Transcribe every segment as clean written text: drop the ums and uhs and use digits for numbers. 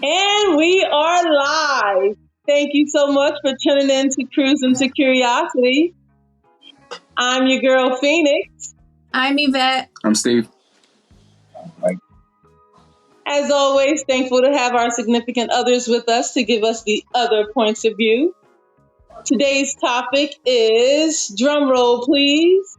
And we are live. Thank you so much for tuning in to Cruise into Curiosity. I'm your girl, Phoenix. I'm Yvette. I'm Steve. As always, thankful to have our significant others with us to give us the other points of view. Today's topic is, drum roll please,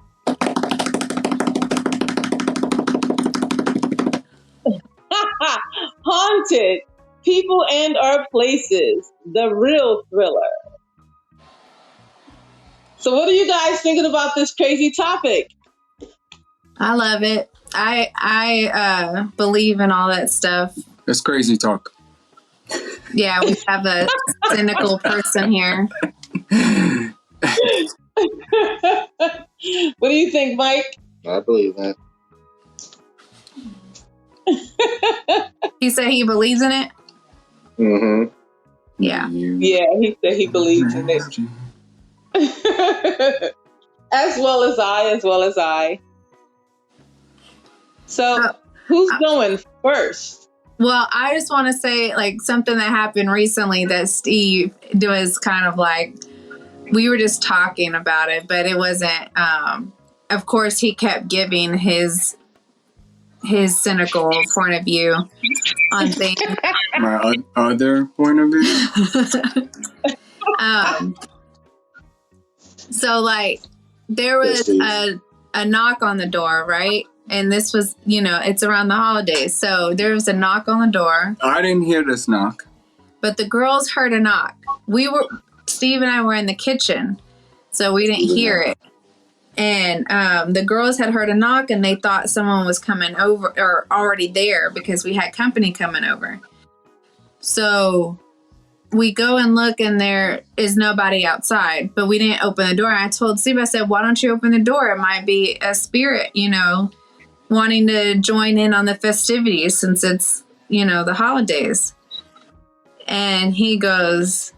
haunted people and our places, the real thriller. So what are you guys thinking about this crazy topic? I love it. I believe in all that stuff. It's crazy talk. Yeah, we have a cynical person here. What do you think, Mike? I believe that. He said he believes in it? Mm-hmm. Yeah. Yeah, he said he believes in it. As well as I. So, who's going first? Well, I just want to say, like, something that happened recently that Steve was kind of like, we were just talking about it, but it wasn't, of course, he kept giving his cynical point of view on things. My other point of view? So, like, there was a knock on the door, right? And this was, it's around the holidays. So there was a knock on the door. I didn't hear this knock. But the girls heard a knock. Steve and I were in the kitchen, so we didn't hear it. And the girls had heard a knock, and they thought someone was coming over or already there because we had company coming over. So we go and look, and there is nobody outside, but we didn't open the door. And I told Steve, I said, why don't you open the door? It might be a spirit, wanting to join in on the festivities since it's, the holidays. And he goes,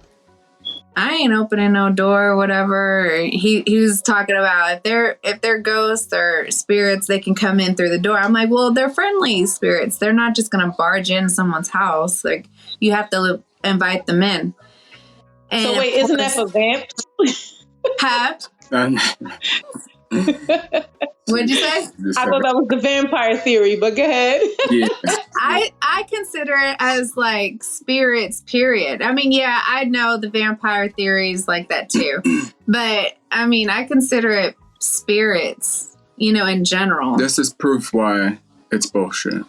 I ain't opening no door or whatever. He was talking about if they're ghosts or spirits, they can come in through the door. I'm like, well, they're friendly spirits. They're not just going to barge in someone's house. Like, you have to invite them in. And so wait, isn't that for vamps? Huh? What'd you say? I thought that was the vampire theory, but go ahead. Yeah. I consider it as like spirits, period. I mean, yeah, I know the vampire theories like that too. But I mean, I consider it spirits, in general. This is proof why it's bullshit.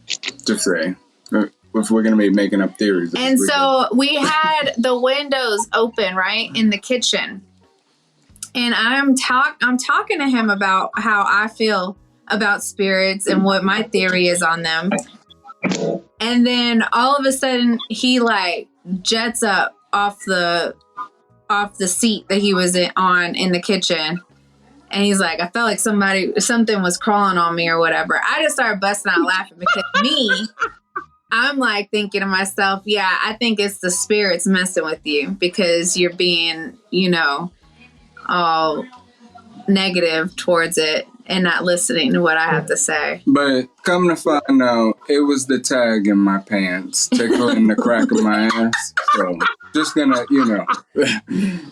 To say. If we're going to be making up theories. And so we had the windows open, right, in the kitchen. And I'm talking to him about how I feel about spirits and what my theory is on them. And then all of a sudden he like jets up off the seat that he was on in the kitchen. And he's like, I felt like something was crawling on me or whatever. I just started busting out laughing because I'm like thinking to myself, yeah, I think it's the spirits messing with you because you're being, all negative towards it and not listening to what I have to say. But come to find out, it was the tag in my pants tickling the crack of my ass. So just gonna,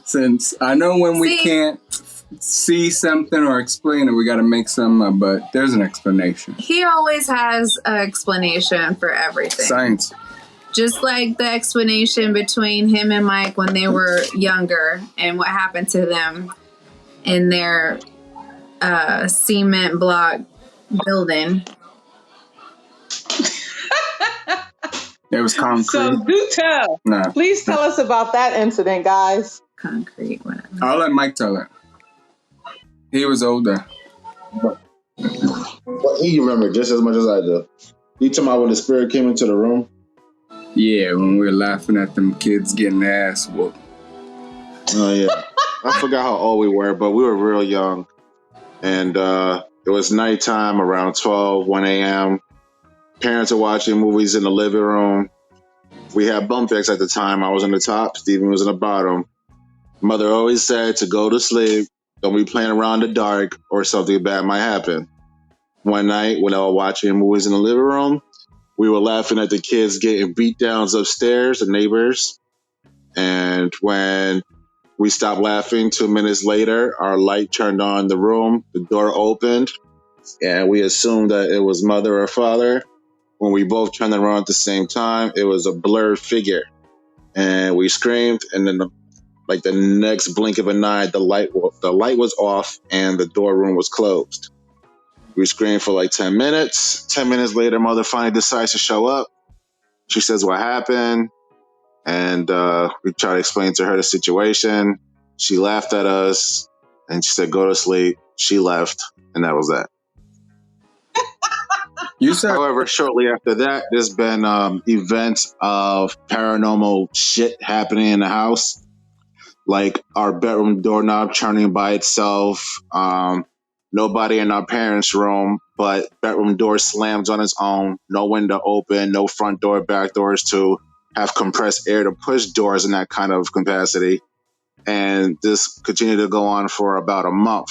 since I know when we can't see something or explain it, we got to make some up, but there's an explanation. He always has an explanation for everything. Science. Just like the explanation between him and Mike when they were younger and what happened to them in their cement block building. It was concrete. So do tell. No. Please tell us about that incident, guys. Concrete, whatever. I'll let Mike tell it. He was older. But he remembered just as much as I do. You talking about when the spirit came into the room? Yeah, when we were laughing at them kids getting their ass whooped. Oh, yeah. I forgot how old we were, but we were real young. And it was nighttime around 12, 1 a.m. Parents are watching movies in the living room. We had bunk beds at the time. I was on the top. Steven was on the bottom. Mother always said to go to sleep. Don't be playing around in the dark or something bad might happen. One night when I was watching movies in the living room, We were laughing at the kids getting beat downs upstairs, the neighbors. And when we stopped laughing, 2 minutes later, our light turned on in the room, the door opened, and we assumed that it was mother or father. When we both turned around at the same time, it was a blurred figure. And we screamed, and then the next blink of an eye, the light was off and the door room was closed. We screamed for like 10 minutes. 10 minutes later, mother finally decides to show up. She says what happened. And we tried to explain to her the situation. She laughed at us and she said, go to sleep. She left, and that was that. However, shortly after that, there's been events of paranormal shit happening in the house. Like our bedroom doorknob turning by itself. Nobody in our parents' room, but bedroom door slams on its own. No window open, no front door, back doors to have compressed air to push doors in that kind of capacity. And this continued to go on for about a month.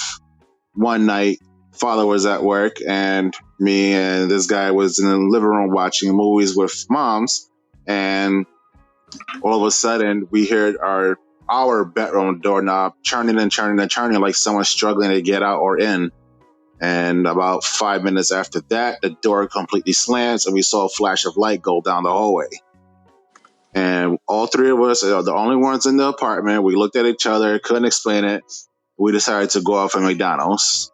One night, father was at work and me and this guy was in the living room watching movies with moms. And all of a sudden, we heard our bedroom doorknob churning and churning and churning like someone struggling to get out or in. And about 5 minutes after that, the door completely slams and we saw a flash of light go down the hallway. And all three of us are the only ones in the apartment. We looked at each other, couldn't explain it. We decided to go out for McDonald's.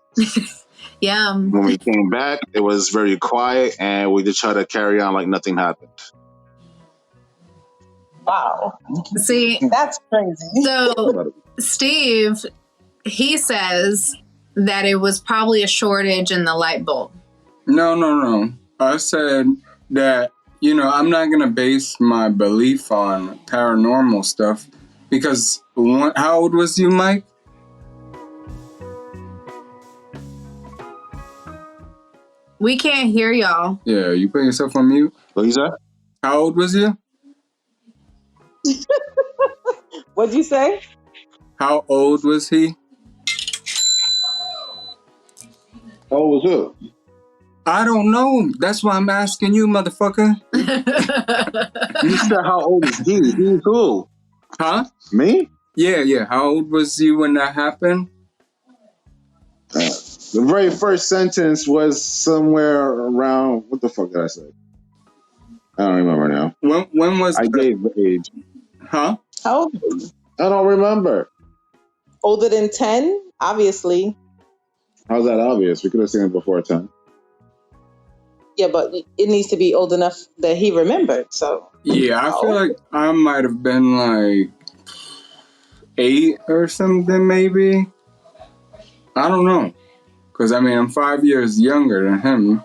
Yeah. When we came back, it was very quiet and we just tried to carry on like nothing happened. Wow. See, That's crazy. so Steve, he says that it was probably a shortage in the light bulb. No. I said that, I'm not going to base my belief on paranormal stuff because how old was you, Mike? We can't hear y'all. Yeah, you put yourself on mute. What is that? How old was you? What'd you say? How old was he? How old was who? I don't know. That's why I'm asking you, motherfucker. You said how old is he? He's who? Huh? Me? Yeah. How old was you when that happened? The very first sentence was somewhere around, what the fuck did I say? I don't remember now. When was I gave the age. Huh? How old are you? I don't remember. Older than 10? Obviously. How's that obvious? We could have seen it before 10. Yeah, but it needs to be old enough that he remembered. So Yeah, I feel like I might have been like 8 or something, maybe. I don't know. Because, I'm 5 years younger than him.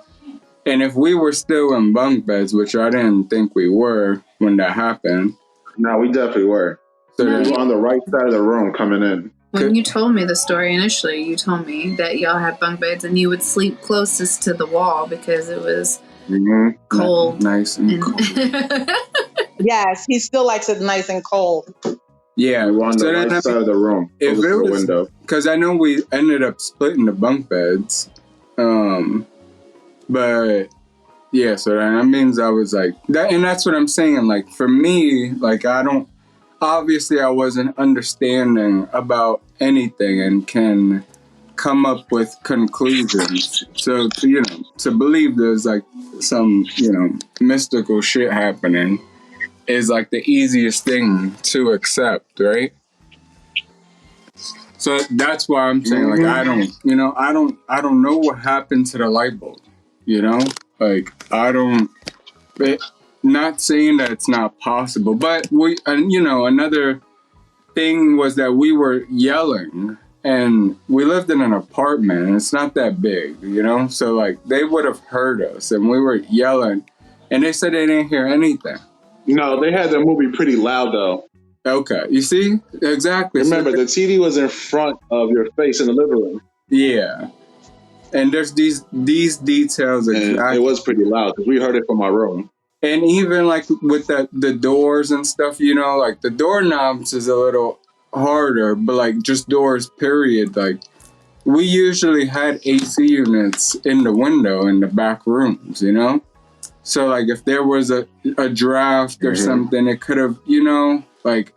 And if we were still in bunk beds, which I didn't think we were when that happened. No, we definitely were. So we were on the right side of the room coming in. When you told me the story initially, you told me that y'all had bunk beds and you would sleep closest to the wall because it was cold. Nice and cold. yes, he still likes it nice and cold. Yeah, we were on the right side of the room. If it was, window. Because I know we ended up splitting the bunk beds. But yeah, so that means I was like that, and that's what I'm saying. Like for me, like obviously I wasn't understanding about anything and can come up with conclusions. So to believe there's like some mystical shit happening is like the easiest thing to accept, right? So that's why I'm saying like I don't know what happened to the light bulb. Like not saying that it's not possible, but another thing was that we were yelling and we lived in an apartment and it's not that big, so like they would have heard us and we were yelling and they said they didn't hear anything. No, they had their movie pretty loud though. Okay, you see? Exactly. Remember, the TV was in front of your face in the living room. Yeah. And there's these details. And it was pretty loud because we heard it from our room. And even like with the doors and stuff, like the doorknobs is a little harder, but like just doors, period. Like we usually had AC units in the window in the back rooms, So like if there was a draft or something, it could have, like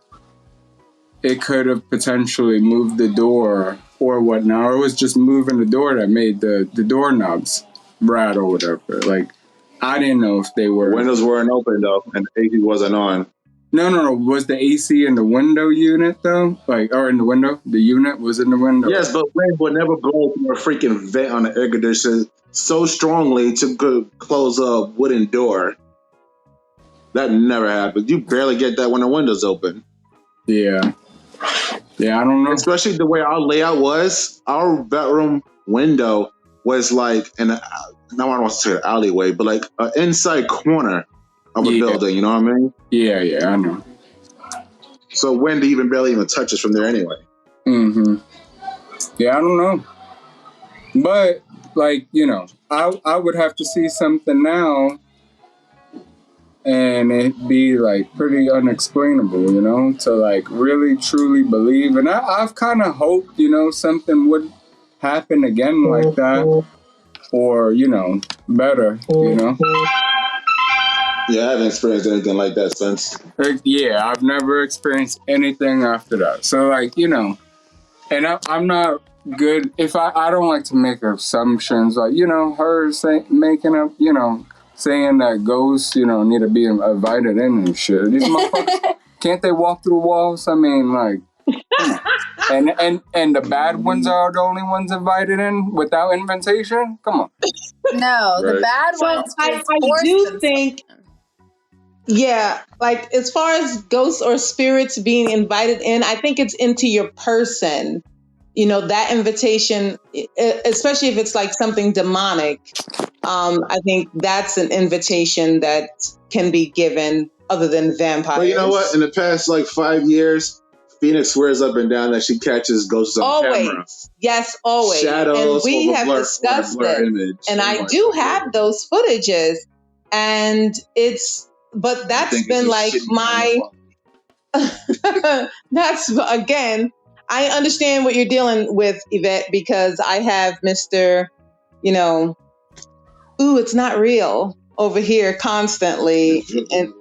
it could have potentially moved the door or whatnot, or it was just moving the door that made the doorknobs rattle or whatever. Like I didn't know if they were. Windows weren't open though, and the AC wasn't on. No. Was the AC in the window unit though? Like, or in the window? The unit was in the window? Yes, but wind would never blow through a freaking vent on the air conditioner so strongly to close a wooden door. That never happened. You barely get that when the window's open. Yeah, I don't know. Especially the way our layout was. Our bedroom window was like now I don't want to say an alleyway, but like an inside corner of a building. You know what I mean? Yeah, I know. So wind even barely even touches from there anyway. Mm-hmm. Yeah, I don't know. But like, I would have to see something now and it'd be like pretty unexplainable, to like really truly believe. And I've kind of hoped, something would happen again like that, or better, Yeah, I haven't experienced anything like that since. Yeah, I've never experienced anything after that. So like, and I'm not good if I don't like to make assumptions like, her making up, saying that ghosts, need to be invited in and shit. These motherfuckers, can't they walk through walls? I mean, like, and the bad ones are the only ones invited in without invitation? Come on. No, the bad ones. I do think, like as far as ghosts or spirits being invited in, I think it's into your person. That invitation, especially if it's like something demonic, I think that's an invitation that can be given other than vampires. But you know what? In the past, like 5 years, Phoenix swears up and down that she catches ghosts on camera. Yes, always. Shadows, and we have discussed it. And I do have those footages. And but that's been like that's, again, I understand what you're dealing with, Yvette, because I have Mr., it's not real over here constantly. And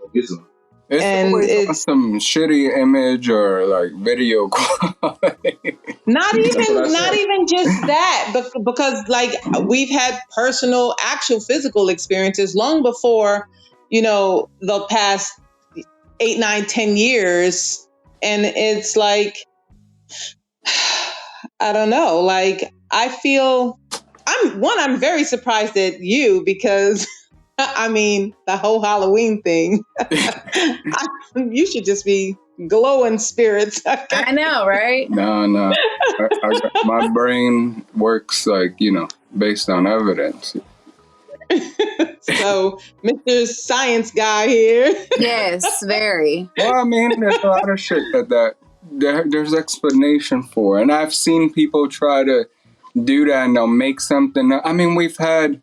it's some shitty image or like video quality. Not even just that, but because like we've had personal, actual physical experiences long before, the past 8, 9, 10 years. And it's like, I don't know, like I feel I'm very surprised at you because I mean, the whole Halloween thing, you should just be glowing spirits. I know, right? No. My brain works like, based on evidence. So, Mr. Science guy here. Yes, very. Well, I mean, there's a lot of shit that there's explanation for. And I've seen people try to do that and they'll make something. I mean, we've had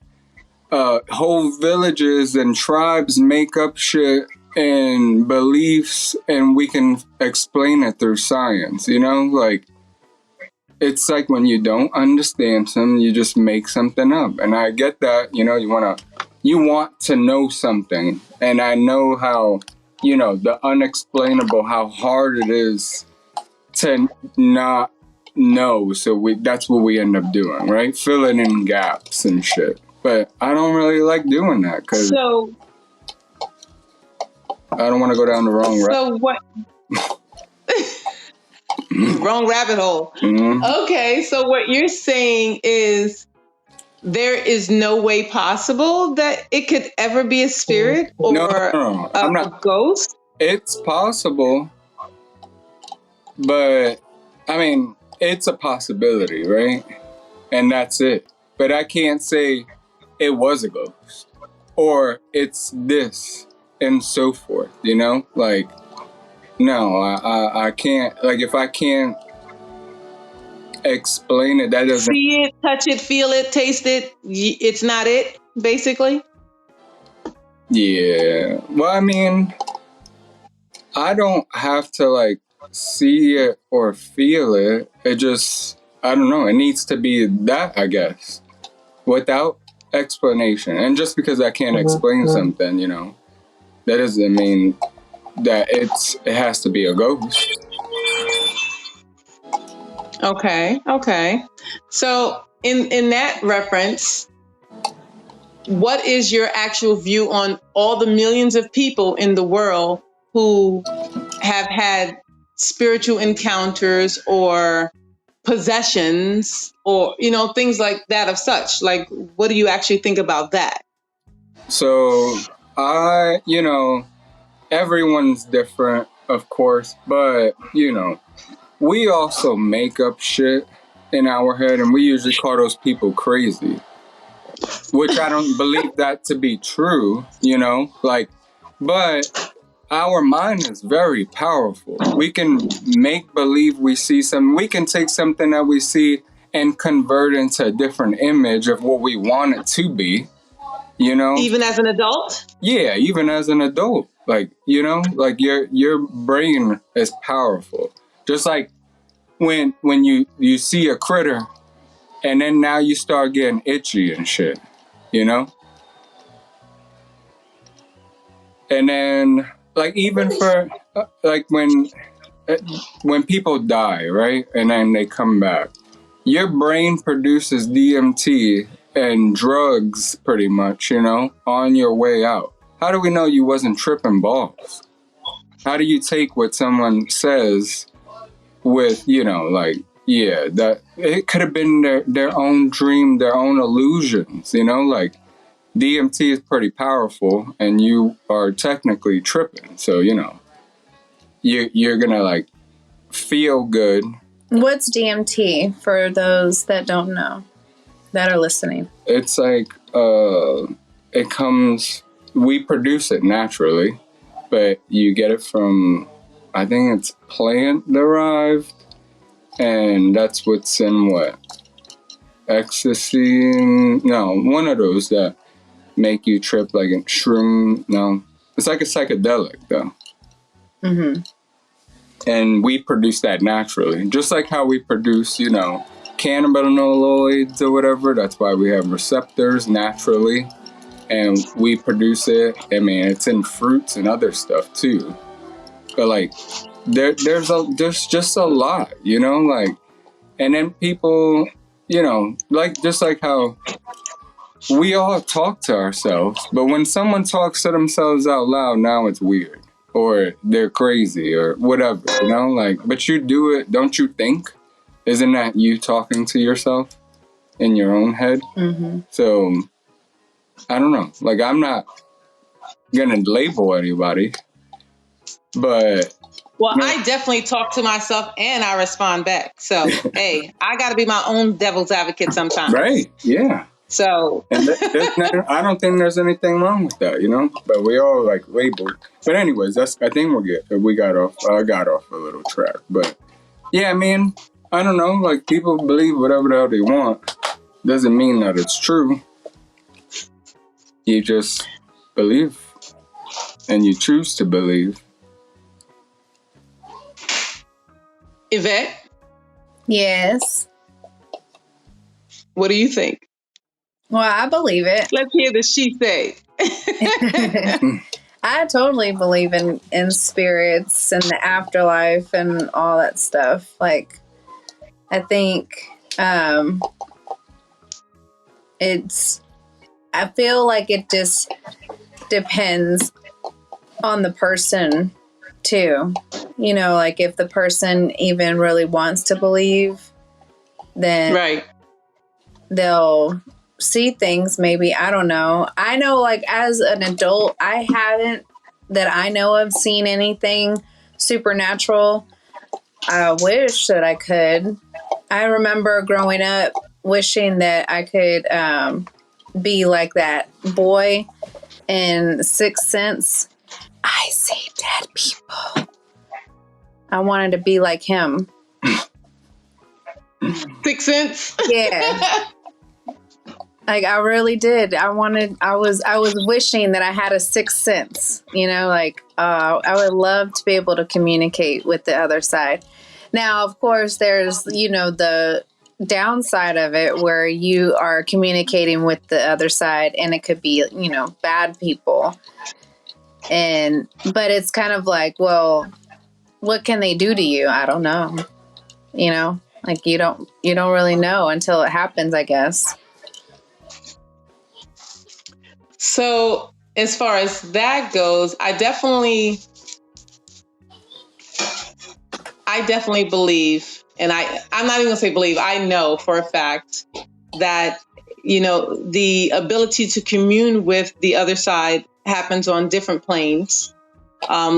whole villages and tribes make up shit and beliefs, and we can explain it through science, like it's like when you don't understand something, you just make something up. And I get that, you want to know something, and I know how, the unexplainable, how hard it is to not know. So that's what we end up doing, right? Filling in gaps and shit. But I don't really like doing that because I don't want to go down the wrong route. So what? Wrong rabbit hole. Mm-hmm. Okay, so what you're saying is there is no way possible that it could ever be a spirit or a ghost? It's possible, but I mean, it's a possibility, right? And that's it. But I can't say it was a ghost or it's this and so forth, like, no, I can't, like, if I can't explain it, that doesn't see it, touch it, feel it, taste it, it's not it, basically. Yeah, well, I mean, I don't have to like see it or feel it. It just, I don't know, it needs to be that, I guess. Without explanation. And just because I can't explain something, you know, that doesn't mean that it has to be a ghost. Okay. So in that reference, what is your actual view on all the millions of people in the world who have had spiritual encounters or possessions or, you know, things like that of such? Like, what do you actually think about that? So you know, everyone's different, of course, but, you know, we also make up shit in our head, and we usually call those people crazy, which I don't believe that to be true, you know, like, but our mind is very powerful. We can make believe we see something. We can take something that we see and convert into a different image of what we want it to be, you know? Even as an adult? Yeah, even as an adult. Like, you know, like your brain is powerful. Just like when you see a critter and then now you start getting itchy and shit, you know? And then, like, even for, like, when people die, right? And then they come back, your brain produces DMT and drugs, pretty much, you know, on your way out. How do we know you wasn't tripping balls? How do you take what someone says with, you know, like, yeah, that it could have been their own dream, their own illusions, you know, like, DMT is pretty powerful and you are technically tripping. So, you know, you're gonna, like, feel good. What's DMT for those that don't know, that are listening? It's like, we produce it naturally, but you get it from, I think it's plant derived, and that's what's in what? Ecstasy? No, one of those that make you trip, like a shroom. No, it's like a psychedelic though. Mm-hmm. And we produce that naturally, just like how we produce, you know, cannabinoids or whatever. That's why we have receptors naturally, and we produce it. I mean, it's in fruits and other stuff too. But like, there's just a lot, you know, like, and then people, you know, like, just like how we all talk to ourselves, but when someone talks to themselves out loud, now it's weird, or they're crazy, or whatever, you know, like, but you do it, don't you think? Isn't that you talking to yourself in your own head? Mm-hmm. So, I don't know, like, I'm not gonna label anybody, but... Well, I definitely talk to myself and I respond back. So, hey, I got to be my own devil's advocate sometimes. Right, yeah. So, and I don't think there's anything wrong with that, you know. But we all like labeled. But anyways, I think we're good. We got off. I got off a little track, but yeah, I mean, I don't know. Like, people believe whatever the hell they want. Doesn't mean that it's true. You just believe, and you choose to believe. Yvette? Yes. What do you think? Well, I believe it. Let's hear the she say. I totally believe in spirits and the afterlife and all that stuff. Like, I think I feel like it just depends on the person too. You know, like, if the person even really wants to believe, then right, they'll see things. Maybe, I don't know. I know, like, as an adult, I haven't, that I know of, seen anything supernatural. I wish that I could. I remember growing up wishing that I could be like that boy in Sixth Sense. I see dead people. I wanted to be like him. Sixth Sense? Yeah. Like, I really did. I was wishing that I had a sixth sense, you know, like, I would love to be able to communicate with the other side. Now, of course, there's, you know, the downside of it where you are communicating with the other side, and it could be, you know, bad people. But it's kind of like, well, what can they do to you? I don't know. You know, like you don't really know until it happens, I guess. So as far as that goes, I definitely believe, and I'm not even gonna say believe, I know for a fact that, you know, the ability to commune with the other side happens on different planes,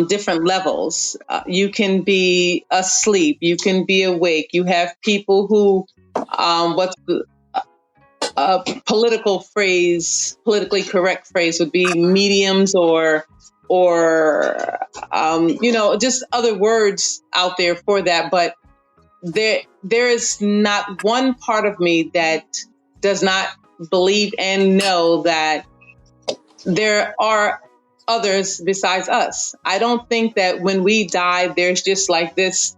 different levels. You can be asleep, you can be awake. You have people who, what's a politically correct phrase would be mediums, or you know, just other words out there for that. But there is not one part of me that does not believe and know that there are others besides us. I don't think that when we die, there's just like this,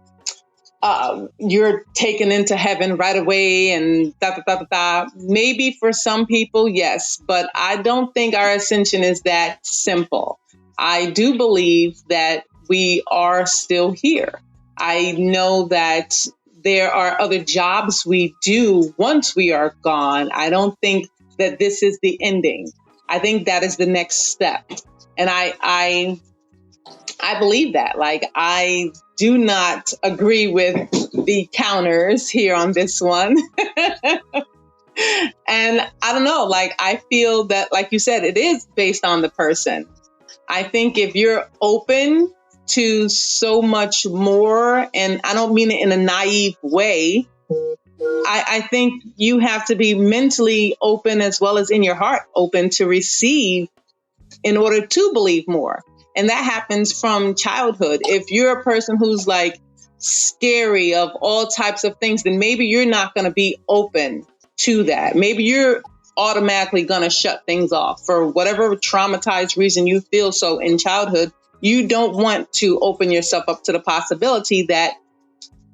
you're taken into heaven right away and da, da, da, da, da. Maybe for some people, yes, but I don't think our ascension is that simple. I do believe that we are still here. I know that there are other jobs we do once we are gone. I don't think that this is the ending. I think that is the next step. And I believe that. Like, I do not agree with the counters here on this one. And I don't know, like, I feel that, like you said, it is based on the person. I think if you're open to so much more, and I don't mean it in a naive way, I think you have to be mentally open as well as in your heart open to receive in order to believe more. And that happens from childhood. If you're a person who's like scary of all types of things, then maybe you're not going to be open to that. Maybe you're automatically going to shut things off for whatever traumatized reason you feel so in childhood. You don't want to open yourself up to the possibility that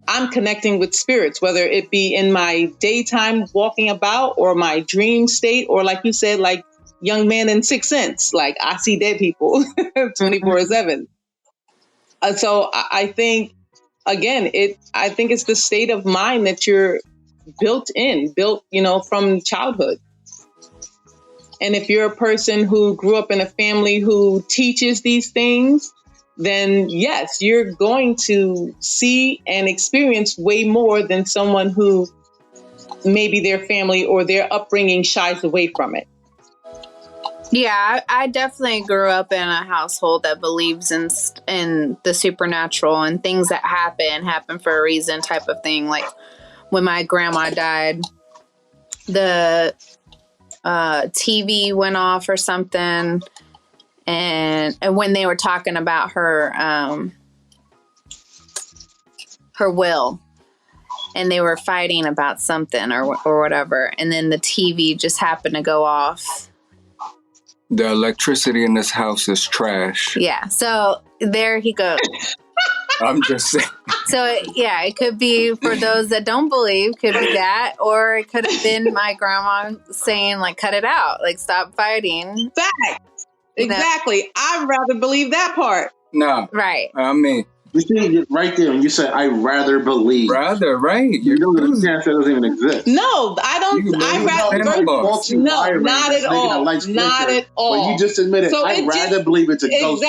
I'm connecting with spirits, whether it be in my daytime walking about or my dream state, or like you said, like young man in Sixth Sense, like I see dead people 24/7. So I think, again, I think it's the state of mind that you're built, you know, from childhood. And if you're a person who grew up in a family who teaches these things, then yes, you're going to see and experience way more than someone who maybe their family or their upbringing shies away from it. Yeah, I definitely grew up in a household that believes in the supernatural and things that happen for a reason type of thing. Like when my grandma died, the TV went off or something, and when they were talking about her will, and they were fighting about something or whatever, and then the TV just happened to go off. The electricity in this house is trash. Yeah, so there he goes. I'm just saying. So, yeah, it could be, for those that don't believe, could be that, or it could have been my grandma saying, like, cut it out, like, stop fighting. Facts. Exactly. I'd rather believe that part. No. Right. I mean, you see, right there, when you said, I rather believe. Rather, right. You know that that doesn't even exist. No, I don't. I rather. No, not at all. Not at all. But you just admitted, so I'd rather believe it's a ghost.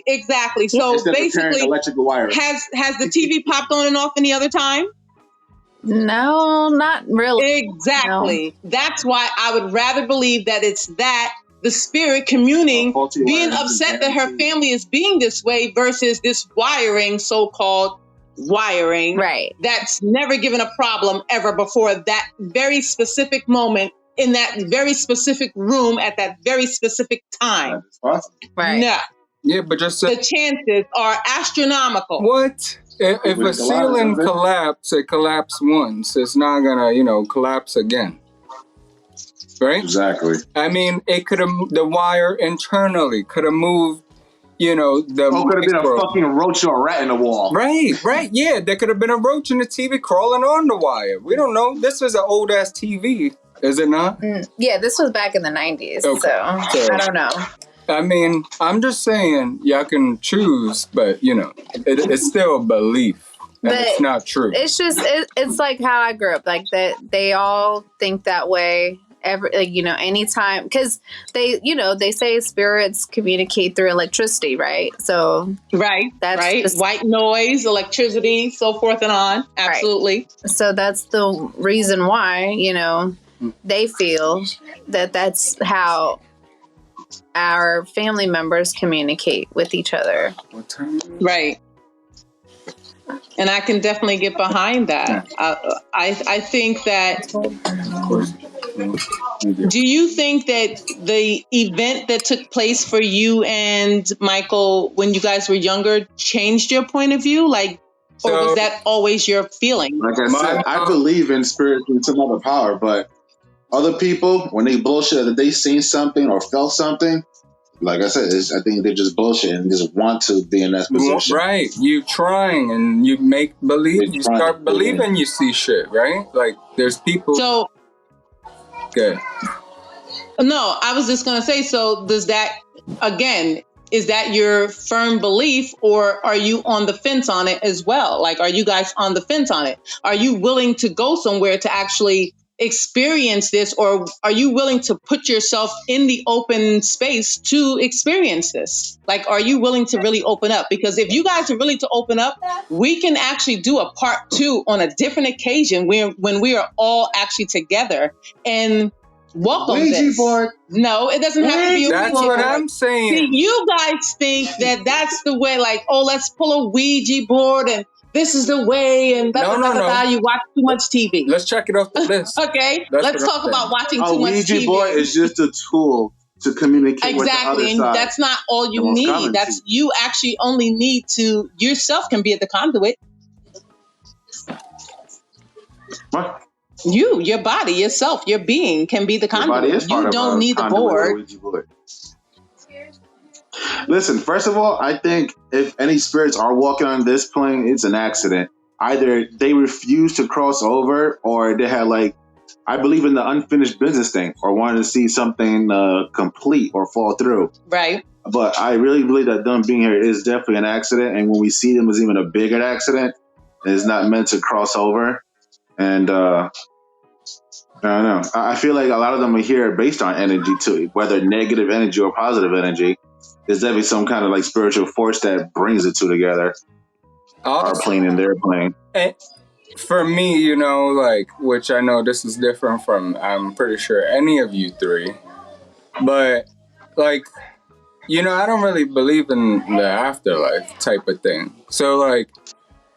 Exactly. So basically, electrical wire. Has the TV popped on and off any other time? No, not really. Exactly. No. That's why I would rather believe that it's the spirit communing, being upset that her family is being this way versus this wiring, so-called wiring, right? That's never given a problem ever before that very specific moment in that very specific room at that very specific time. Awesome. Right. No. Yeah, but just the chances are astronomical. What? If a ceiling collapses, it collapsed once. It's not gonna, collapse again. Right? Exactly. I mean, it could have, the wire internally could have moved you know, the Oh, could have been a micro- fucking roach or a rat in the wall. Right. Yeah, there could have been a roach in the TV crawling on the wire. We don't know. This is an old ass TV, is it not? Yeah, this was back in the 90s, Okay. so I don't know. I mean, I'm just saying, y'all can choose, but you know, it's still a belief, and But it's not true. It's just it's like how I grew up, like that they all think that way. Like, you know, anytime, because they say spirits communicate through electricity, right? So Right. That's right. just- White noise, electricity, so forth and on. Absolutely. so that's the reason why, you know, they feel that that's how our family members communicate with each other. What time? Right. And I can definitely get behind that. I think that. Of course. Do you think that the event that took place for you and Michael when you guys were younger changed your point of view? Like, or So- was that always your feeling? Like I said, I believe in spirits and some other power, but other people, when they bullshit that they seen something or felt something, like I said, I think they just bullshit and just want to be in that position. Right. You trying and you make believe. You're You trying start to believing you see shit, right? Like there's people. So, Okay. no, I was just going to say, so does that, again, is that your firm belief or are you on the fence on it as well? Like, are you guys on the fence on it? Are you willing to go somewhere to actually experience this, or are you willing to put yourself in the open space to experience this? Like, are you willing to really open up? Because if you guys are willing to open up, we can actually do a part 2 on a different occasion when we are all actually together and welcome Ouija this. board. No, it doesn't have to be a That's Ouija what board. I'm saying. See, you guys think that that's the way, like, oh, let's pull a Ouija board and this is the way, and No. you watch too much TV. Let's check it off the list. Okay, That's let's what I'm talk about saying. watching A too much Ouija TV. board is just a tool to communicate with the other Exactly, and side. that's not all The you most need. common That's thing. you actually only need to yourself can be at the conduit. What? Your body, yourself, your being can be the Your body conduit. is part You of don't a need the conduit or board. Ouija board. Listen, first of all, I think if any spirits are walking on this plane, it's an accident. Either they refuse to cross over, or they had I believe in the unfinished business thing, or wanted to see something complete or fall through. Right. But I really believe that them being here is definitely an accident, and when we see them, it's even a bigger accident. It's not meant to cross over, and I don't know. I feel like a lot of them are here based on energy too, whether negative energy or positive energy. There's definitely some kind of spiritual force that brings the two together. Our plane and their plane. For me, you know, which I know this is different from, I'm pretty sure, any of you three. But, you know, I don't really believe in the afterlife type of thing. So,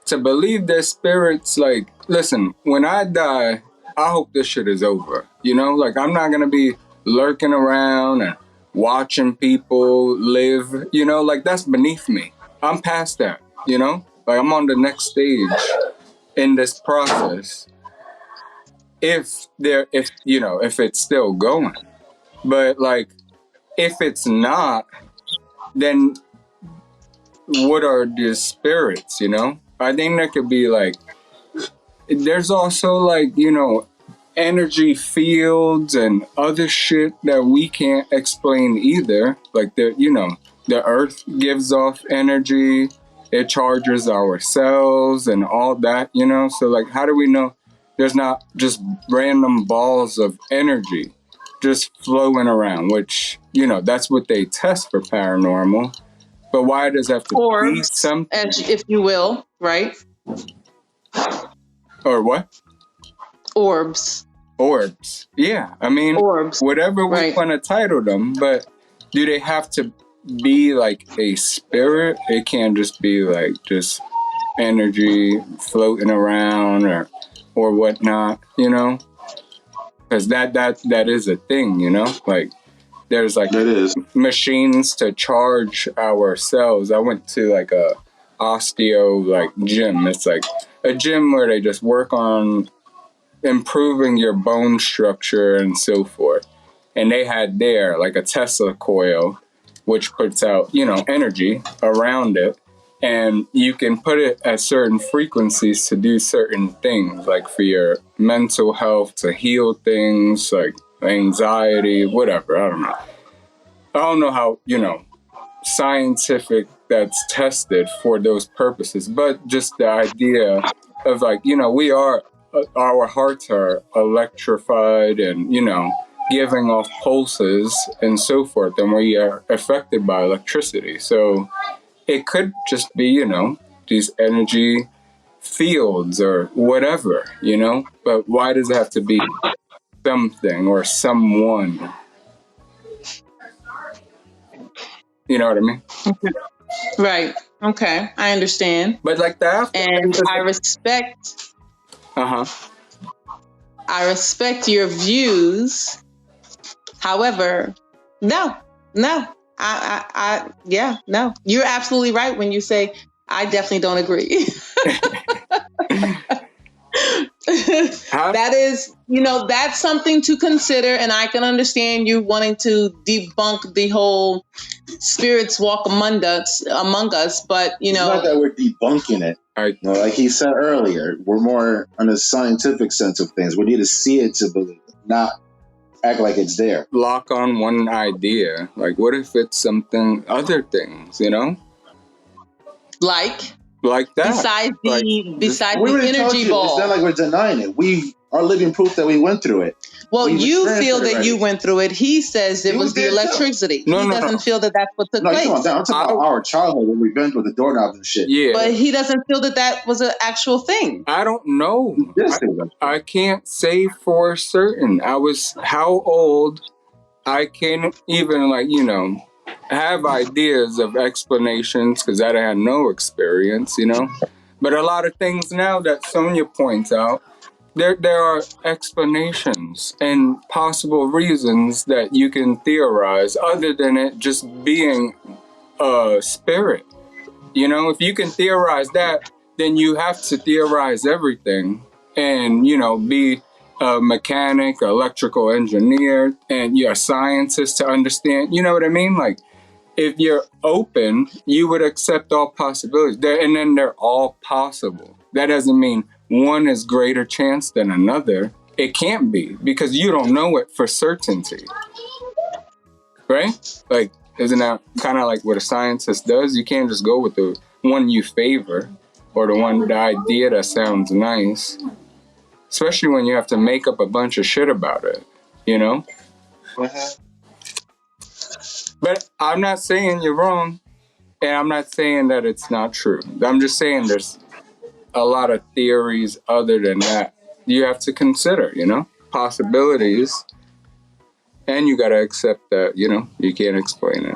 to believe that spirits, listen, when I die, I hope this shit is over. You know, I'm not going to be lurking around and watching people live. You know, that's beneath me. I'm past that, you know? I'm on the next stage in this process. If it's still going. But if it's not, then what are the spirits, you know? I think there could be there's also you know, energy fields and other shit that we can't explain either. The earth gives off energy. It charges our cells and all that, you know? So, how do we know there's not just random balls of energy just flowing around, which, you know, that's what they test for paranormal. But why does it have to be Orbs, something? as if you will, right? Or what? Orbs. Orbs. Yeah, I mean, Orbs. whatever we Right. want to title them, but do they have to be a spirit? It can't just be just energy floating around or whatnot, you know? Because that is a thing, you know? There's It is. machines to charge our cells. I went to a osteo gym. It's a gym where they just work on improving your bone structure and so forth. And they had there a Tesla coil, which puts out, energy around it. And you can put it at certain frequencies to do certain things, like for your mental health, to heal things like anxiety, whatever. I don't know how, scientific that's tested for those purposes, but just the idea of like, our hearts are electrified and, giving off pulses and so forth, and we are affected by electricity. So it could just be, these energy fields or whatever, but why does it have to be something or someone? You know what I mean? Right. Okay. I understand. But like that, and I respect. I respect your views. However, no. No. You're absolutely right when you say I definitely don't agree. That is, that's something to consider, and I can understand you wanting to debunk the whole spirits walk among us, but it's not that we're debunking it. Like he said earlier, we're more on the scientific sense of things. We need to see it to believe it, not act like it's there. Lock on one idea. Like, what if it's something, other things, Like that. Besides the energy ball. It's not like we're denying it. We are living proof that we went through it. Well, you feel that you went through it. He says it was the electricity. He doesn't feel that that's what took place. I'm talking about our childhood when we bent with the doorknobs and shit. Yeah. But he doesn't feel that was an actual thing. I don't know. I can't say for certain. How old? I can't even have ideas of explanations because I had no experience, But a lot of things now that Sonia points out, there are explanations and possible reasons that you can theorize other than it just being a spirit. If you can theorize that, then you have to theorize everything and, be a mechanic, electrical engineer, and you're a scientist to understand, you know what I mean? Like, if you're open, you would accept all possibilities. And then they're all possible. That doesn't mean one is greater chance than another. It can't be, because you don't know it for certainty. Right? Like, isn't that kind of like what a scientist does? You can't just go with the one you favor or the idea that sounds nice. Especially when you have to make up a bunch of shit about it, But I'm not saying you're wrong, and I'm not saying that it's not true. I'm just saying there's a lot of theories other than that you have to consider, possibilities, and you got to accept that, you can't explain it.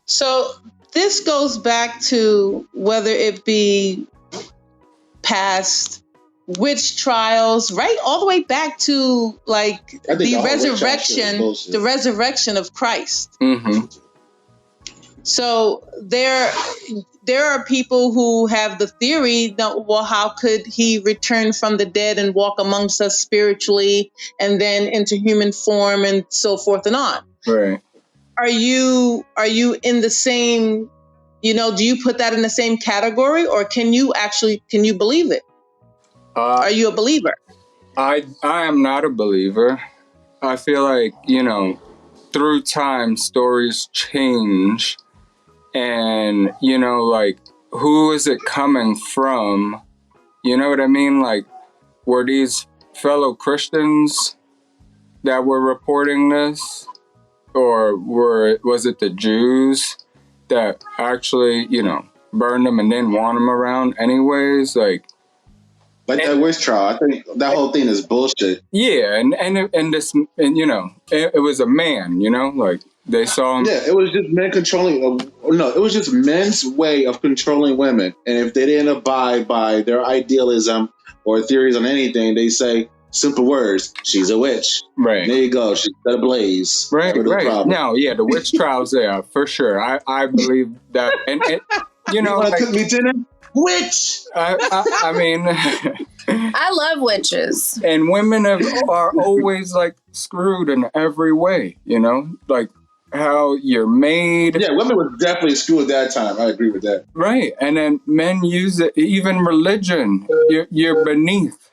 So this goes back to whether it be past witch trials, right? All the way back to the resurrection of Christ. Mm-hmm. So there are people who have the theory that, well, how could he return from the dead and walk amongst us spiritually and then into human form and so forth and on? Right. Are you in the same, do you put that in the same category, or can you believe it? Are you a believer? I am not a believer. I feel like, through time, stories change. And, who is it coming from? You know what I mean? Like, were these fellow Christians that were reporting this? Or was it the Jews that actually, burned them and didn't want them around anyways? Like that witch trial, I think that whole thing is bullshit. Yeah, and it was a man, like they saw him. Yeah, it was just men controlling. It was just men's way of controlling women, and if they didn't abide by their idealism or theories on anything, they say simple words: "She's a witch." Right. There you go. She's got a blaze. Right. No, yeah, the witch trials, yeah, for sure. I believe that, and you want to cook me dinner? Witch. I mean, I love witches. And women are always like screwed in every way, you know, like how you're made. Yeah, women were definitely screwed at that time. I agree with that. Right. And then men use it, even religion, you're beneath,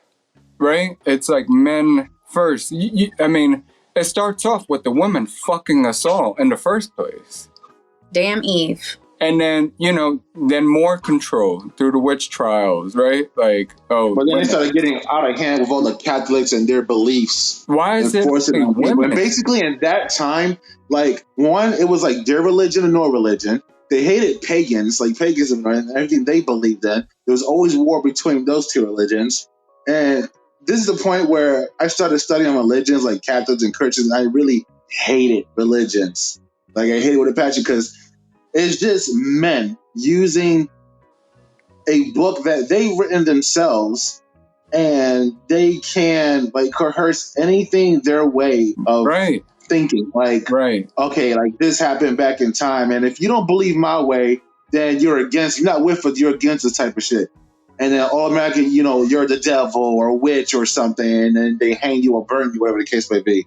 right? It's like men first. I mean, it starts off with the women fucking us all in the first place. Damn Eve. And then, you know, then more control through the witch trials, right? Like, oh. But then they started getting out of hand with all the Catholics and their beliefs. Why is it forcing on people. women? And basically, in that time, like, one, it was like their religion and no religion. They hated pagans, like paganism and everything they believed in. There was always war between those two religions. And this is the point where I started studying religions, like Catholics and Christians, and I really hated religions. Like, I hated it with a passion because it's just men using a book that they've written themselves, and they can like coerce anything their way of thinking. Like, okay, like this happened back in time, and if you don't believe my way, then you're not with it, you're against this type of shit. And then automatically, you know, you're the devil or a witch or something, and then they hang you or burn you, whatever the case may be.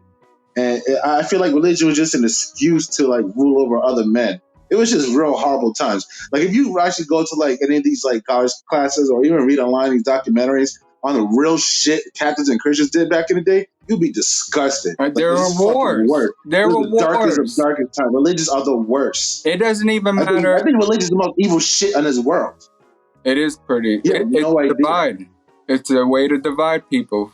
And I feel like religion was just an excuse to like rule over other men. It was just real horrible times. Like, if you actually go to like any of these like college classes or even read online these documentaries on the real shit Catholics and Christians did back in the day, you'd be disgusted. Like, there were wars. There were wars. Darkest of darkest time. Religions are the worst. It doesn't even matter. I think religion is the most evil shit in this world. It is pretty. Yeah, it's divide. It's a way to divide people,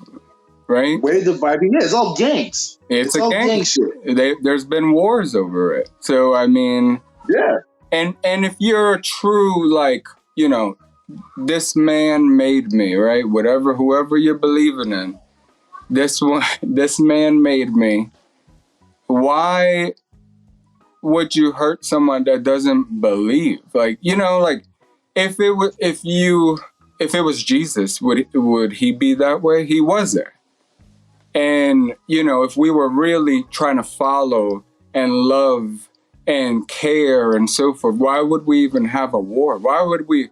right? Way to divide people. Yeah, it's all gangs. It's a all gang shit. There's been wars over it. So I mean. Yeah. And if you're a true, like, you know, this man made me, right? Whoever you're believing in, this man made me. Why would you hurt someone that doesn't believe? Like, you know, like if it was Jesus, would he be that way? He wasn't. And, you know, if we were really trying to follow and love and care and so forth, why would we even have a war? Why would we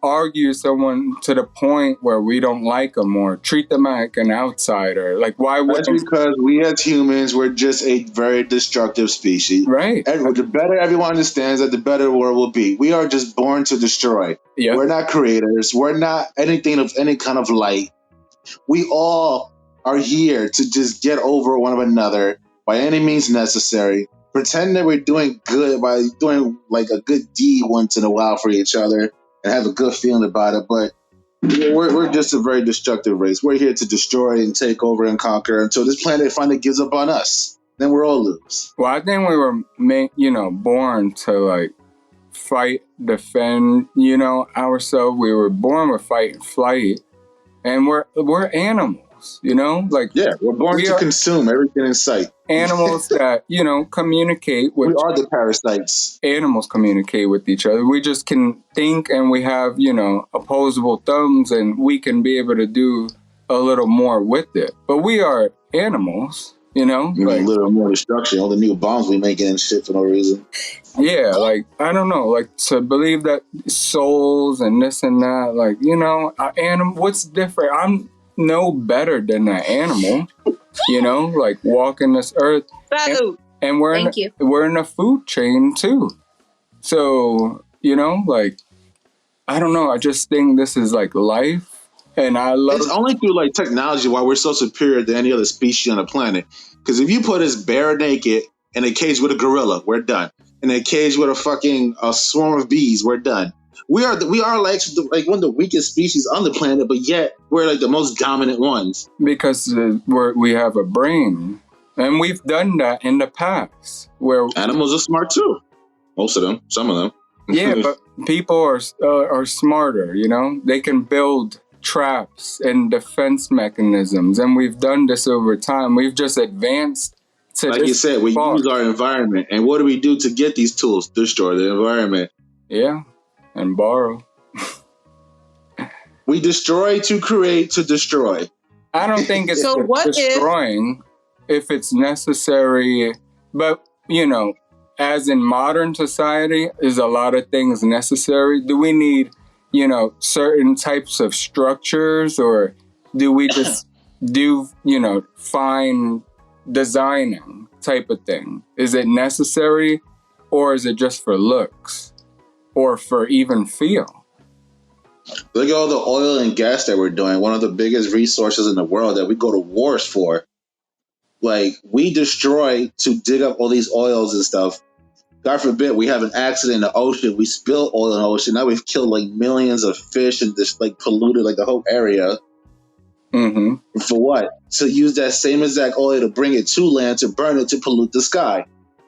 argue someone to the point where we don't like them or treat them like an outsider? Like, why would? That's because we as humans, we're just a very destructive species. Right. The better everyone understands that, the better the world will be. We are just born to destroy. Yep. We're not creators. We're not anything of any kind of light. We all are here to just get over one another by any means necessary. Pretend that we're doing good by doing like a good deed once in a while for each other and have a good feeling about it. But we're just a very destructive race. We're here to destroy and take over and conquer until this planet finally gives up on us. Then we're all lose. Well, I think we were born to like fight, defend, ourselves. We were born with fight and flight, and we're animals. We're born to consume everything in sight. Animals that, communicate with... We are the parasites. Animals communicate with each other. We just can think, and we have, opposable thumbs, and we can be able to do a little more with it. But we are animals, a little more destruction. All the new bombs we making and shit for no reason. Yeah, I don't know, to believe that souls and this and that, animal, what's different? I'm no better than an animal, walking this earth. And we're in a food chain too. So, I don't know. I just think this is life, and I love. It's only through technology why we're so superior to any other species on the planet. Because if you put us bare naked in a cage with a gorilla, we're done. In a cage with a swarm of bees, we're done. We are one of the weakest species on the planet, but yet we're the most dominant ones. Because we have a brain, and we've done that in the past. Where animals are smart too, most of them, some of them. Yeah, but people are smarter. They can build traps and defense mechanisms, and we've done this over time. We've just advanced. Like you said, we use our environment, and what do we do to get these tools? Destroy the environment. Yeah. And borrow. We destroy to create to destroy. I don't think it's destroying if it's necessary. But, as in modern society, is a lot of things necessary? Do we need, certain types of structures, or do we just do, fine designing type of thing? Is it necessary, or is it just for looks or for even feel? Look at all the oil and gas that we're doing. One of the biggest resources in the world that we go to wars for. Like, we destroy to dig up all these oils and stuff. God forbid we have an accident in the ocean. We spill oil in the ocean. Now we've killed like millions of fish and just like polluted like the whole area. Mm-hmm. For what? To use that same exact oil to bring it to land, to burn it, to pollute the sky.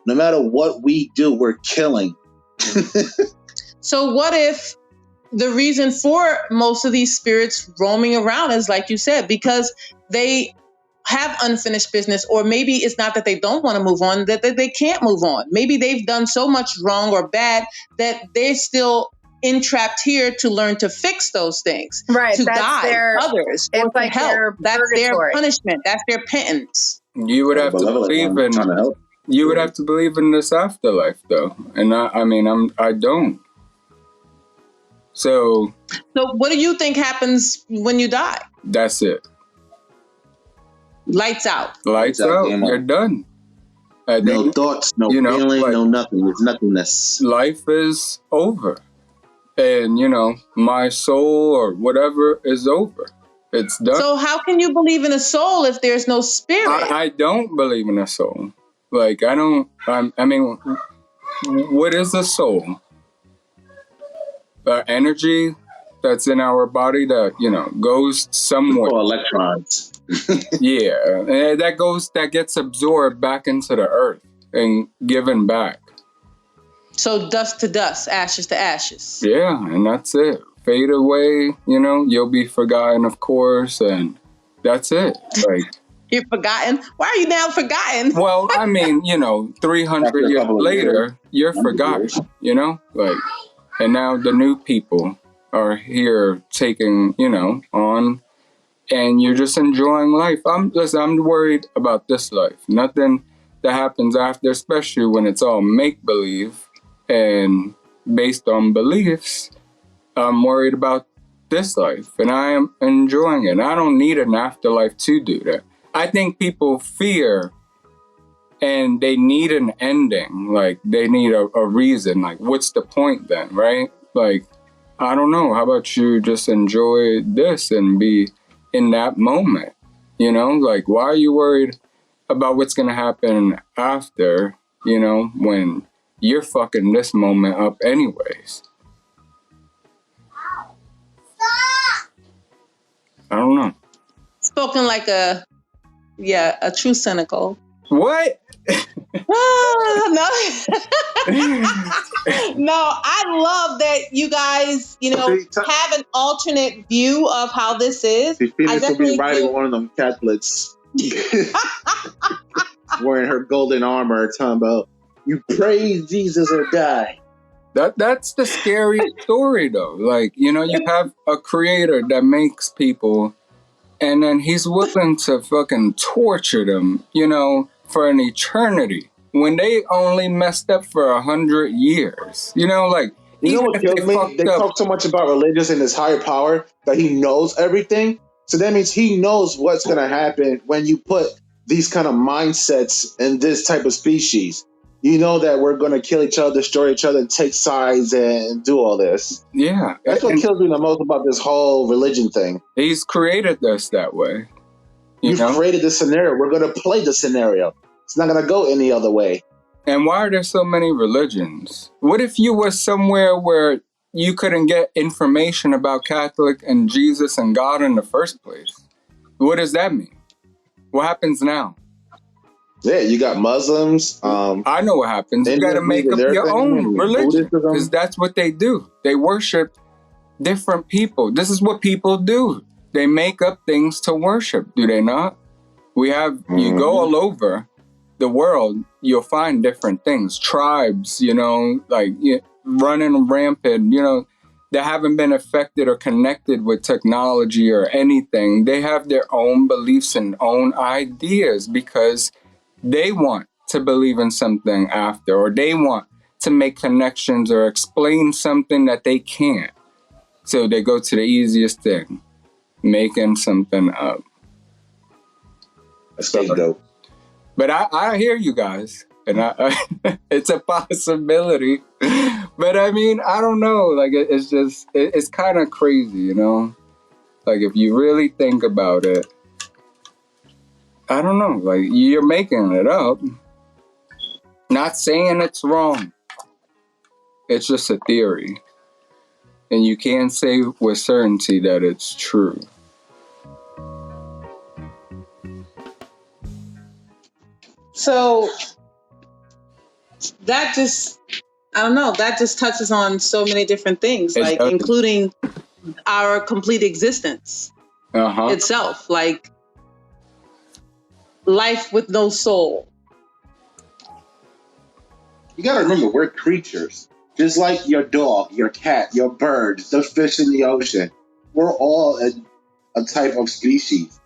No matter what we do, we're killing. So what if the reason for most of these spirits roaming around is, like you said, because they have unfinished business, or maybe it's not that they don't want to move on, that they can't move on. Maybe they've done so much wrong or bad that they're still entrapped here to learn to fix those things, Right, to that's guide their- others, it's or to like help. their That's their purgatory. punishment. That's their penance. You would have to believe in. Trying to help. You would have to believe in this afterlife, though, and I don't. So what do you think happens when you die? that's it. Lights out. Lights Lights out, out. game on. You're done. I No think thoughts, no you know, feeling, like- no nothing. It's nothingness. life is over, and my soul or whatever is over. It's done. So how can you believe in a soul if there's no spirit? I don't believe in a soul. Like, I don't. I mean, what is a soul? Energy that's in our body that goes somewhere. Or electrons. Yeah, and that gets absorbed back into the earth and given back. So dust to dust, ashes to ashes. Yeah, and that's it. Fade away, you'll be forgotten, of course, and that's it. Like, You're forgotten. Why are you now forgotten? well, I mean, 300 After a years couple of later, you're 100 forgotten, years. like, and now the new people are here taking, on, and you're just enjoying life. I'm worried about this life. Nothing that happens after, especially when it's all make-believe and based on beliefs. I'm worried about this life, and I am enjoying it. I don't need an afterlife to do that. I think people fear, and they need an ending. Like, they need a reason. Like, what's the point then, right? Like, I don't know. How about you just enjoy this and be in that moment? Like, why are you worried about what's going to happen after, when you're fucking this moment up anyways? I don't know. Spoken like a true cynical. What? No. No, I love that you guys, have an alternate view of how this is. She Phoenix will definitely be riding do. one of them Catholics. Wearing her golden armor, talking about, you praise Jesus or die. That's the scary story, though. Like, you have a creator that makes people, and then he's willing to fucking torture them, for an eternity when they only messed up for 100 years. Like, You know even what if kills me? fucked They up, talk so much about religious and his higher power that he knows everything. So that means he knows what's going to happen when you put these kind of mindsets in this type of species. You know that we're going to kill each other, destroy each other, take sides, and do all this. yeah. That's what And kills me the most about this whole religion thing. he's created us that way. You've created the scenario. We're going to play the scenario. It's not going to go any other way. And why are there so many religions? What if you were somewhere where you couldn't get information about Catholic and Jesus and God in the first place? What does that mean? What happens now? Yeah, you got Muslims. I know what happens. You Indians got to make do up their your thing, own and religion, Buddhism. because that's what they do. They worship different people. This is what people do. They make up things to worship, do they not? You go all over the world, you'll find different things. Tribes, running rampant, that haven't been affected or connected with technology or anything. They have their own beliefs and own ideas because they want to believe in something after, or they want to make connections or explain something that they can't. So they go to the easiest thing, making something up. That's dope. But I hear you guys, and it's a possibility. But I mean, I don't know. Like, it's just, it's kind of crazy, you know? Like, if you really think about it, I don't know. Like, you're making it up. Not saying it's wrong. It's just a theory. And you can't say with certainty that it's true. So that just, I don't know, that just touches on so many different things, It like does. including our complete existence itself, like life with no soul. You gotta remember, we're creatures. Just like your dog, your cat, your bird, the fish in the ocean. We're all a type of species.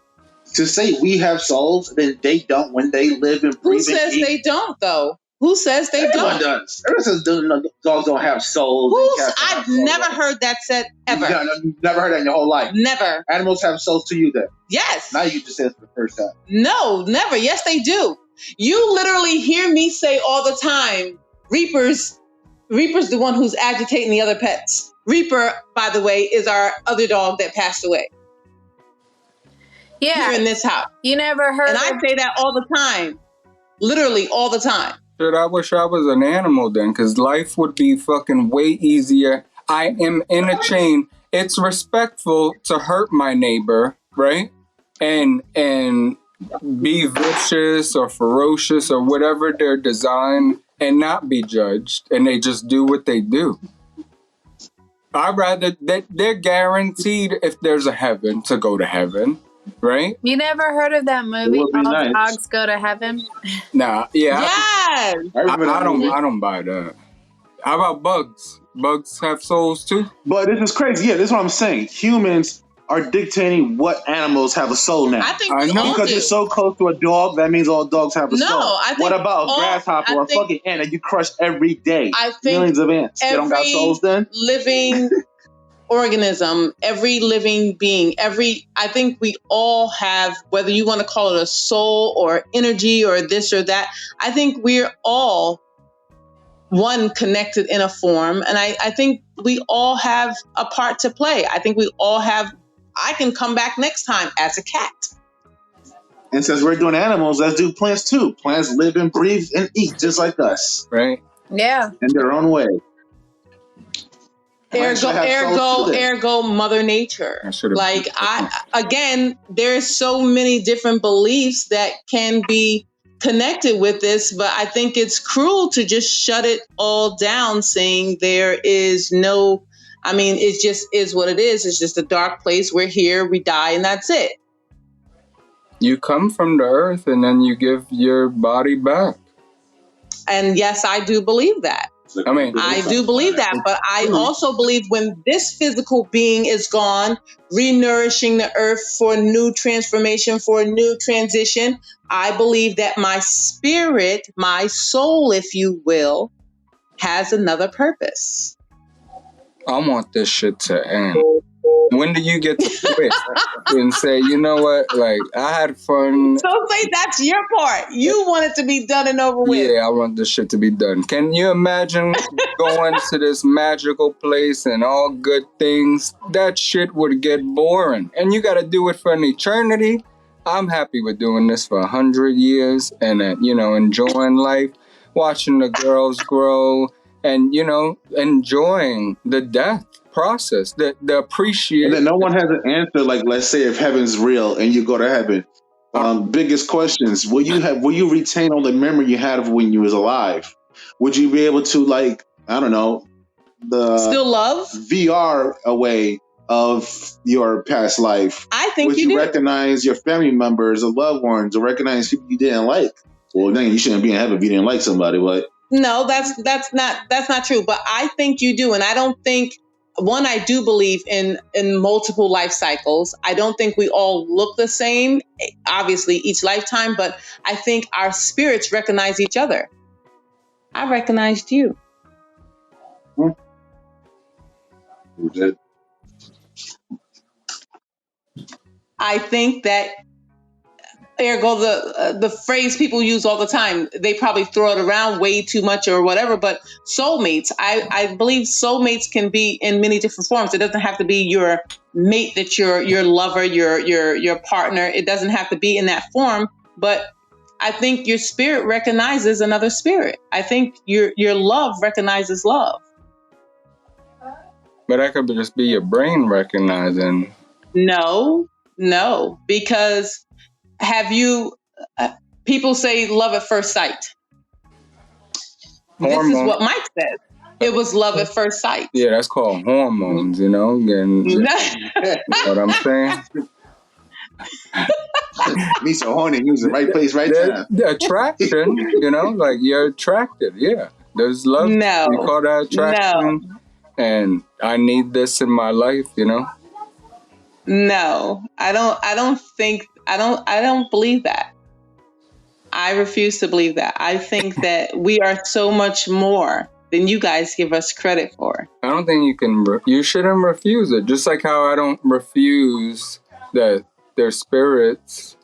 To say we have souls, then they don't when they live and Who breathe and says eat. they don't, though? Who says they Everyone don't? does. Everyone says dogs don't have souls. and cats don't have I've souls. never heard that said ever. You've never heard that in your whole life. Never. Animals have souls to you then. Yes. Now you just said it for the first time. No, never. Yes, they do. You literally hear me say all the time, Reaper's the one who's agitating the other pets. Reaper, by the way, is our other dog that passed away here in Yeah. this house. You never heard And I say that all the time. Literally all the time. Shit, I wish I was an animal then, because life would be fucking way easier. I am in a chain. It's respectful to hurt my neighbor, right? And be vicious or ferocious or whatever they're designed and not be judged. And they just do what they do. I'd rather that they're guaranteed, if there's a heaven, to go to heaven, right? You never heard of that movie, would be All nice. Dogs Go to Heaven? Nah, yeah. Yes. I don't buy that. How about bugs? Bugs have souls too? But this is crazy. Yeah, this is what I'm saying. Humans are dictating what animals have a soul now. I think I we know. all Because do. you're so close to a dog, that means all dogs have a No, soul. I think what about a all- grasshopper I or a think fucking ant that you crush every day? I think Millions of ants. They don't got every souls then? living organism, every living being, I think we all have, whether you want to call it a soul or energy or this or that, I think we're all one connected in a form. And I think we all have a part to play. I think we all have, I can come back next time as a cat. And since we're doing animals, let's do plants too. Plants live and breathe and eat just like us Right? Yeah. in their own way. Plants should have souls too then. Ergo, Mother Nature. I should've- Like again, there's so many different beliefs that can be connected with this, but I think it's cruel to just shut it all down, saying there is no. I mean, it just is what it is. It's just a dark place. We're here, we die, and that's it. You come from the earth and then you give your body back. And yes, I do believe that. I mean, I do believe that, but I also believe when this physical being is gone, re-nourishing the earth for new transformation, for a new transition, I believe that my spirit, my soul, if you will, has another purpose. I want this shit to end. When do you get to quit and say, you know what, like, I had fun. So say that's your part. You want it to be done and over with. Yeah, I want this shit to be done. Can you imagine going to this magical place and all good things? That shit would get boring. And you got to do it for an eternity. I'm happy with doing this for 100 years and, enjoying life, watching the girls grow and, enjoying the death process, the appreciation. And then no one has an answer. Like, let's say if heaven's real and you go to heaven, biggest questions: will you retain all the memory you had of when you was alive? Would you be able to, like, I don't know, Still love? VR away of your past life? I think Would you you do. recognize your family members or loved ones, or recognize people you didn't like? Well, then you shouldn't be in heaven if you didn't like somebody. But No, that's not true. But I think you do, and I don't think. One, I do believe in multiple life cycles. I don't think we all look the same, obviously, each lifetime, but I think our spirits recognize each other. I recognized you. who did? I think that, ergo, the phrase people use all the time, they probably throw it around way too much or whatever, but soulmates, I believe soulmates can be in many different forms. It doesn't have to be your mate, that your lover, your partner. It doesn't have to be in that form, but I think your spirit recognizes another spirit. I think your love recognizes love. But that could just be your brain recognizing. No, because have you, people say love at first sight. This is what Mike says. It was love at first sight. Yeah, that's called hormones, you know? And, you know what I'm saying? Me so horny, he was in the right place, right time. The attraction, you know, like you're attracted. Yeah, there's love. No, we call that attraction. No. And I need this in my life, you know. No, I don't believe that. I refuse to believe that. I think that we are so much more than you guys give us credit for. I don't think you shouldn't refuse it. Just like how I don't refuse that their spirits,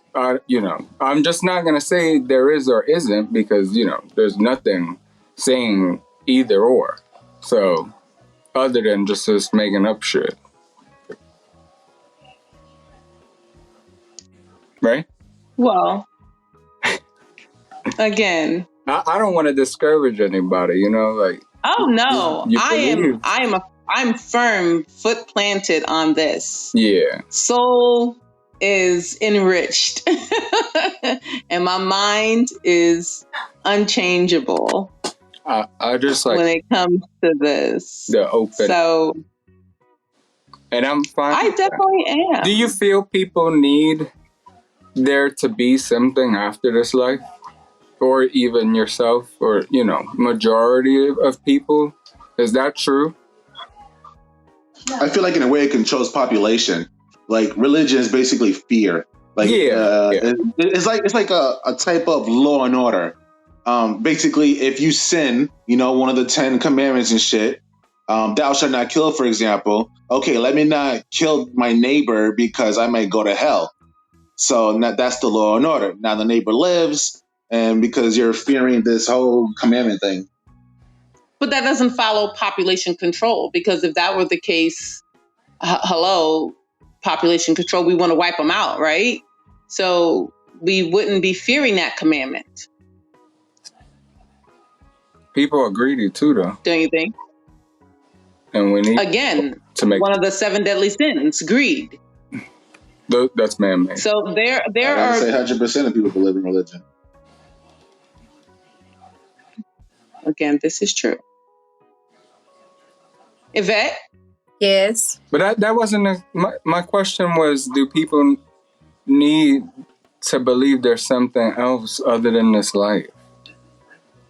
you know, I'm just not going to say there is or isn't because, you know, there's nothing saying either or. So, other than just making up shit. Right? Well, again, I don't want to discourage anybody, you know, like. Oh no, I'm firm, foot planted on this. Yeah. Soul is enriched and my mind is unchangeable. I just like when it comes to this. The open. So, and I'm fine. I definitely am. Do you feel people need there to be something after this life? Or even yourself, or, you know, majority of people? Is that true? I feel like in a way it controls population. Like religion is basically fear. Like it's like a type of law and order. Basically, if you sin, you know, one of the 10 commandments and shit, thou shalt not kill, for example. Okay, let me not kill my neighbor because I might go to hell. So that's the law and order. Now the neighbor lives, and because you're fearing this whole commandment thing. But that doesn't follow population control, because if that were the case, hello, population control, we want to wipe them out, right? So we wouldn't be fearing that commandment. People are greedy too, though. Don't you think? And we need again to make one of the 7 deadly sins, greed. That's man-made. So there I say 100% of people believe in religion. Again, this is true. Yvette? Yes. But that wasn't my question was, do people need to believe there's something else other than this life?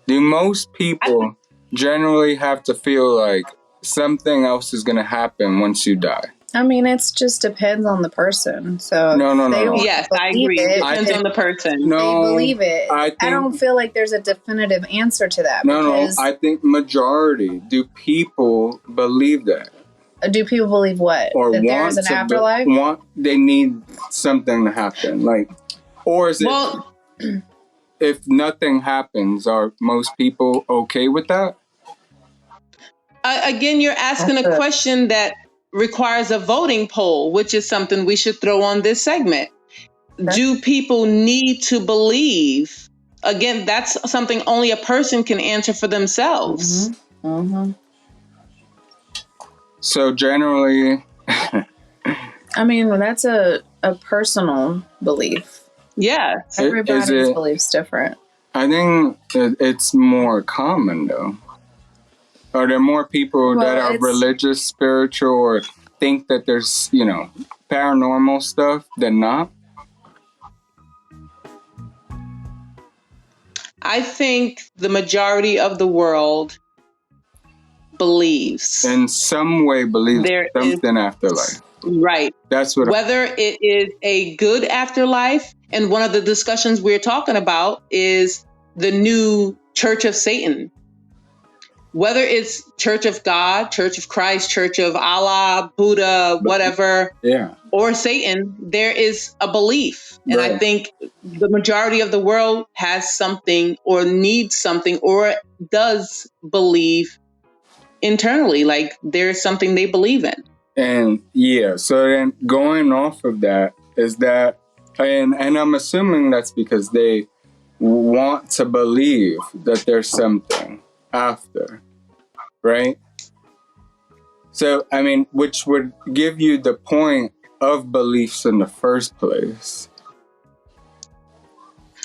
Do most people generally have to feel like something else is going to happen once you die? I mean, it just depends on the person. So no. Yes, I agree. It depends on the person. No, they believe it. I don't feel like there's a definitive answer to that. No. I think majority. Do people believe that? Do people believe what? Or that there's an afterlife? They need something to happen. Like, or is it... Well, if nothing happens, are most people okay with that? Again, you're asking a question that requires a voting poll, which is something we should throw on this segment. Okay. Do people need to believe? Again, that's something only a person can answer for themselves. Mm-hmm. Mm-hmm. So generally... I mean, that's a personal belief. Yes. Everybody's belief's different. I think it's more common, though. Are there more people that are religious, spiritual, or think that there's, you know, paranormal stuff than not? I think the majority of the world believes. In some way believes there something afterlife. Right. That's what. Whether it is a good afterlife, and one of the discussions we're talking about is the new Church of Satan. whether it's Church of God, Church of Christ, Church of Allah, Buddha, whatever, or Satan, there is a belief. And I think the majority of the world has something or needs something or does believe internally, like there's something they believe in. And so then going off of that is that, and I'm assuming that's because they want to believe that there's something after, right? So, I mean, which would give you the point of beliefs in the first place.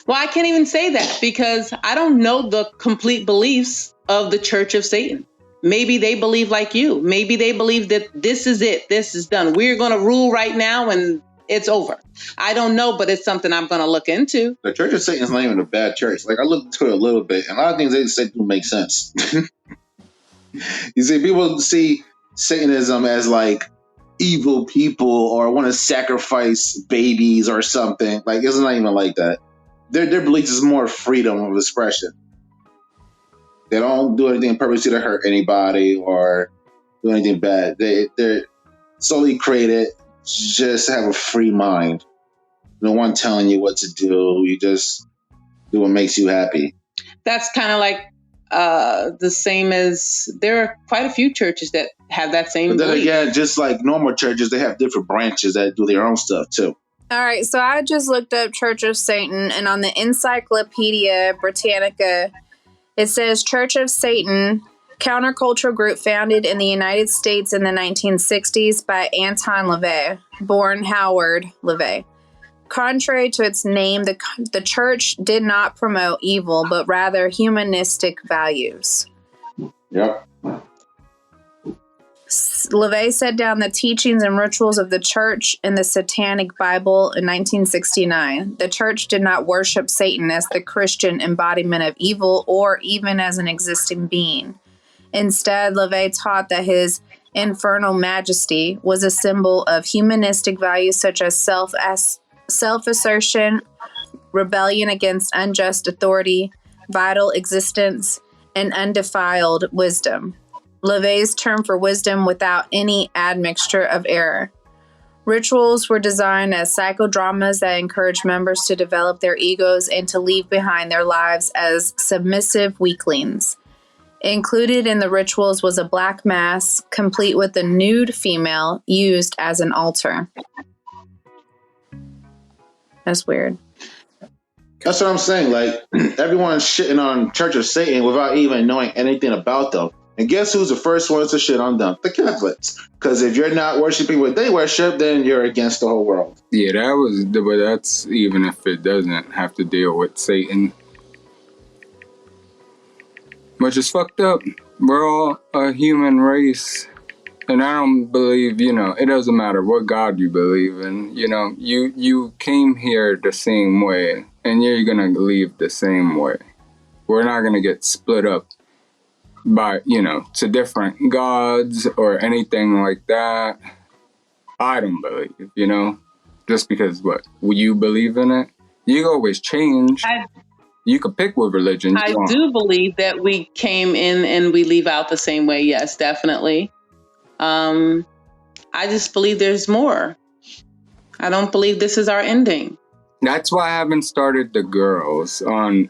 Well, I can't even say that because I don't know the complete beliefs of the Church of Satan. Maybe they believe like you. Maybe they believe that this is it. This is done. We're going to rule right now and it's over. I don't know, but it's something I'm going to look into. The Church of Satan is not even a bad church. Like, I looked into it a little bit, and a lot of things they say do make sense. You see, people see Satanism as like evil people or want to sacrifice babies or something. Like, it's not even like that. Their belief is more freedom of expression. They don't do anything purposely to hurt anybody or do anything bad. They're solely created just to have a free mind. No one telling you what to do. You just do what makes you happy. That's kind of like the same as there are quite a few churches that have that same But then belief. again, just like normal churches, they have different branches that do their own stuff too. All right, so I just looked up Church of Satan, and on the Encyclopedia Britannica, it says Church of Satan, counterculture group founded in the United States in the 1960s by Anton LaVey, born Howard LaVey. Contrary to its name, the church did not promote evil, but rather humanistic values. Yep. LaVey set down the teachings and rituals of the church in the Satanic Bible in 1969. The church did not worship Satan as the Christian embodiment of evil or even as an existing being. Instead, LaVey taught that his infernal majesty was a symbol of humanistic values such as self-assertion, rebellion against unjust authority, vital existence, and undefiled wisdom. LaVey's term for wisdom without any admixture of error. Rituals were designed as psychodramas that encouraged members to develop their egos and to leave behind their lives as submissive weaklings. Included in the rituals was a black mass, complete with a nude female used as an altar. That's weird. That's what I'm saying. Like, everyone's shitting on Church of Satan without even knowing anything about them. And guess who's the first ones to shit on them? The Catholics. Because if you're not worshiping what they worship, then you're against the whole world. Yeah, but that's even if it doesn't have to deal with Satan. Which is fucked up. We're all a human race. And I don't believe, it doesn't matter what God you believe in. You came here the same way, and you're going to leave the same way. We're not going to get split up by, to different gods or anything like that. I don't believe, just because you believe in it. You can always change. You can pick what religion you want. I do believe that we came in and we leave out the same way. Yes, definitely. I just believe there's more. I don't believe this is our ending. That's why I haven't started the girls on,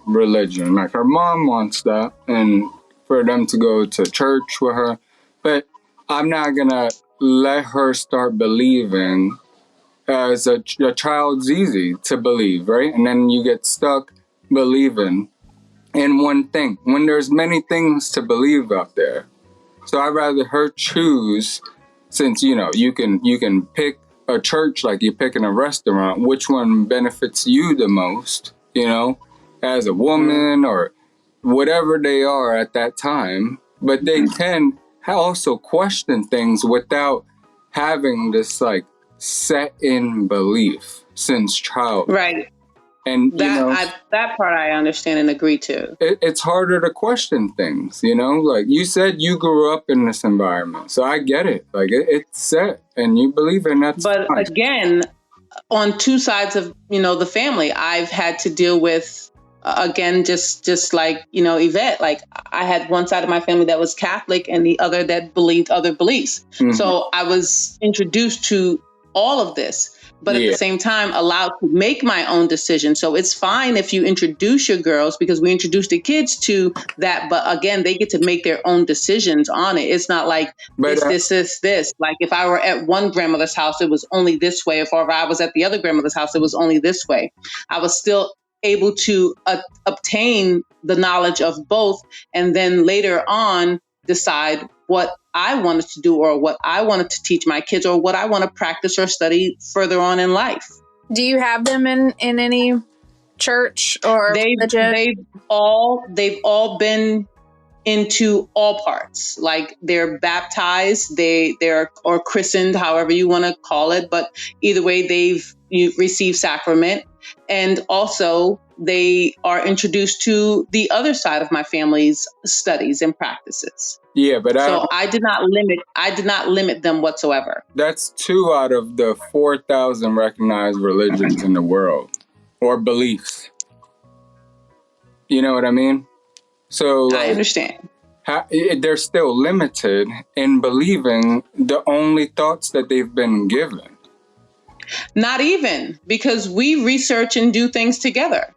religion. Like, her mom wants that, and for them to go to church with her. But I'm not going to let her start believing. As a child's easy to believe, right? And then you get stuck believing in one thing when there's many things to believe out there. So I'd rather her choose, since, you can pick a church like you're picking a restaurant, which one benefits you the most, as a woman or whatever they are at that time. But they can also question things without having this set in belief since childhood. Right. And that part I understand and agree to. It's harder to question things, like you said, you grew up in this environment, so I get it. Like it's set and you believe in that. But again, on two sides of, the family, I've had to deal with again, just like, Yvette, like I had one side of my family that was Catholic and the other that believed other beliefs. Mhm. So I was introduced to all of this, but at Yeah. the same time allowed to make my own decision. So it's fine if you introduce your girls, because we introduce the kids to that, but again, they get to make their own decisions on it. It's not like But this. Like if I were at one grandmother's house, it was only this way. If I was at the other grandmother's house, it was only this way. I was still able to obtain the knowledge of both, and then later on decide what I wanted to do or what I wanted to teach my kids or what I want to practice or study further on in life. Do you have them in any church or religion? They've all been into all parts. Like they're baptized, they're or christened, however you want to call it, but either way you received sacrament, and also they are introduced to the other side of my family's studies and practices. yeah, but So I did not limit them whatsoever. that's 2 out of the 4,000 recognized religions in the world, or beliefs. You know what I mean? So I understand. they're still limited in believing the only thoughts that they've been given. Not even, because we research and do things together.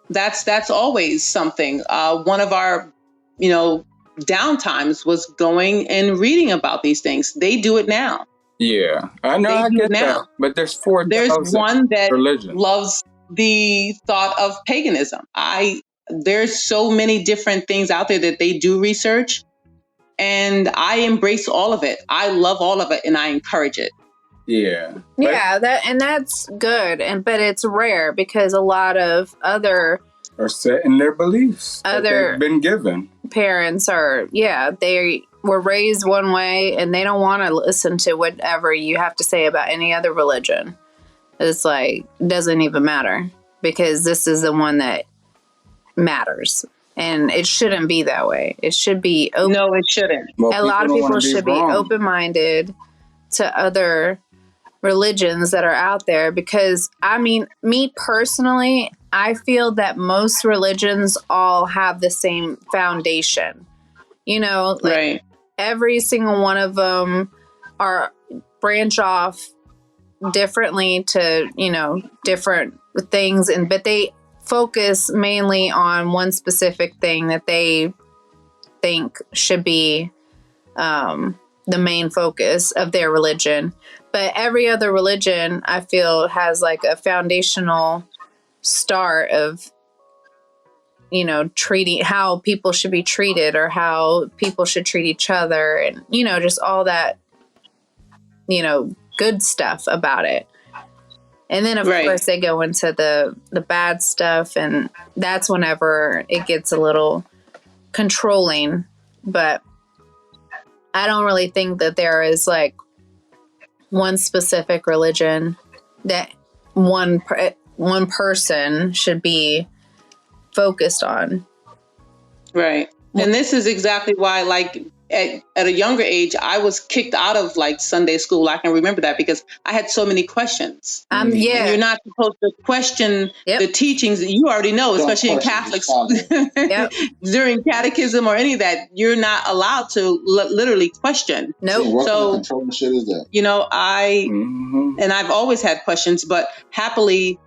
That's always something. One of our, downtimes was going and reading about these things. They do it now. Yeah, I know, They I do get now. that. But there's 4,000 There's one that religions. loves the thought of paganism. There's so many different things out there that they do research, and I embrace all of it. I love all of it, and I encourage it. Yeah. Yeah, that's good, but it's rare because a lot of other Are set in their beliefs that they've been given. parents they were raised one way and they don't want to listen to whatever you have to say about any other religion. It's like, doesn't even matter because this is the one that matters. And it shouldn't be that way. It should be open. No, it shouldn't. Well, A lot of don't wanna people should be wrong. open-minded to other religions that are out there because, I mean, me personally, I feel that most religions all have the same foundation. Right. Every single one of them are branch off differently to, different things, but they focus mainly on one specific thing that they think should be the main focus of their religion. But every other religion, I feel, has like a foundational start of, treating how people should be treated or how people should treat each other and, just all that, good stuff about it. And then, of course, they go into the bad stuff, and that's whenever it gets a little controlling. But I don't really think that there is like one specific religion that one person should be focused on. Right. And this is exactly why, like, at a younger age, I was kicked out of like Sunday school. I can remember that because I had so many questions. Yeah. And you're not supposed to question the teachings that you already know, especially in Catholics. During catechism or any of that, you're not allowed to literally question. Nope. What So, kind of controlling shit is that? and I've always had questions, but happily,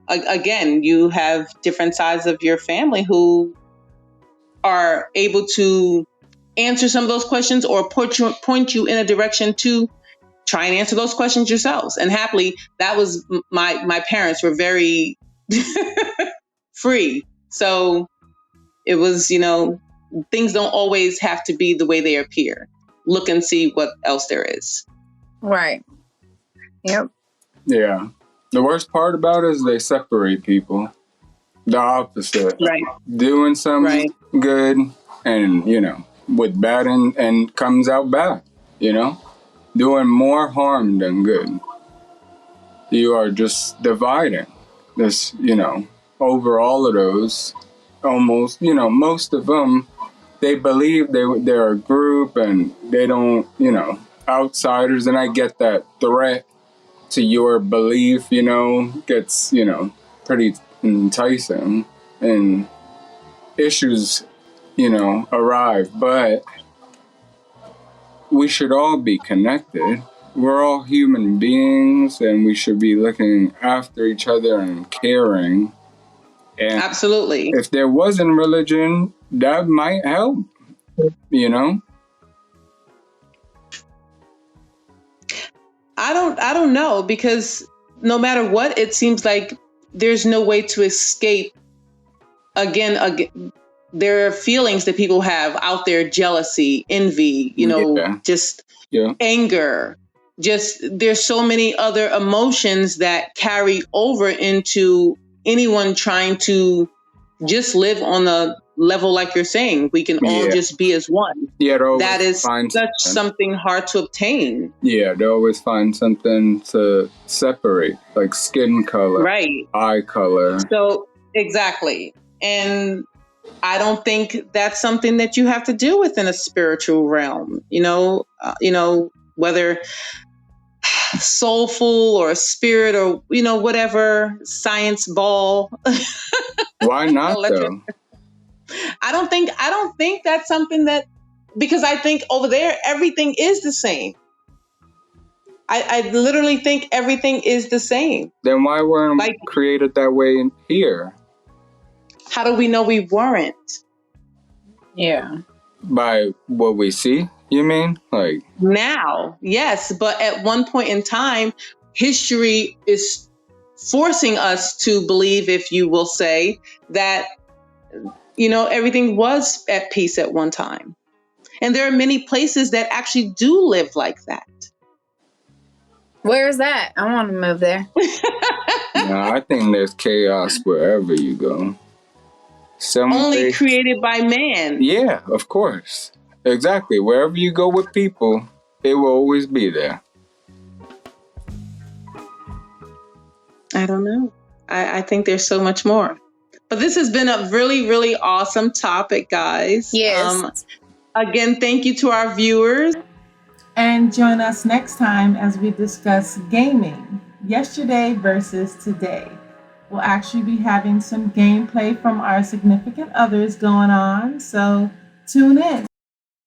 again, you have different sides of your family who are able to answer some of those questions or point you in a direction to try and answer those questions yourselves. And happily, that was my parents were very free. So it was, things don't always have to be the way they appear. Look and see what else there is. Right. Yep. Yeah. The worst part about it is they separate people. The opposite. Right. Doing something good and, with bad and comes out bad, Doing more harm than good. You are just dividing this, over all of those. Almost, most of them, they believe they're a group and they don't, outsiders. And I get that threat to your belief, gets, pretty enticing and issues, arrive. But we should all be connected. We're all human beings, and we should be looking after each other and caring. And Absolutely. if there wasn't religion, that might help, I don't know, because no matter what, it seems like there's no way to escape. Again, there are feelings that people have out there: jealousy, envy, just anger. Just there's so many other emotions that carry over into anyone trying to just live on a level like you're saying. We can all just be as one. That is something hard to obtain. Yeah, they always find something to separate, like skin color, right? Eye color. So exactly. And I don't think that's something that you have to do within a spiritual realm, whether soulful or spirit or, whatever, science ball. Why not though? I don't think that's something that, because I think over there, everything is the same. I literally think everything is the same. Then why weren't we created that way in here? How do we know we weren't? Yeah. By what we see, you mean? Like now, yes. But at one point in time, history is forcing us to believe, if you will say, that, everything was at peace at one time. And there are many places that actually do live like that. Where's that? I want to move there. No, I think there's chaos wherever you go. Only created by man. Yeah, of course. Exactly. Wherever you go with people, it will always be there. I don't know. I think there's so much more. But this has been a really, really awesome topic, guys. Yes. Again, thank you to our viewers. And join us next time as we discuss gaming, yesterday versus today. We'll actually be having some gameplay from our significant others going on, so tune in.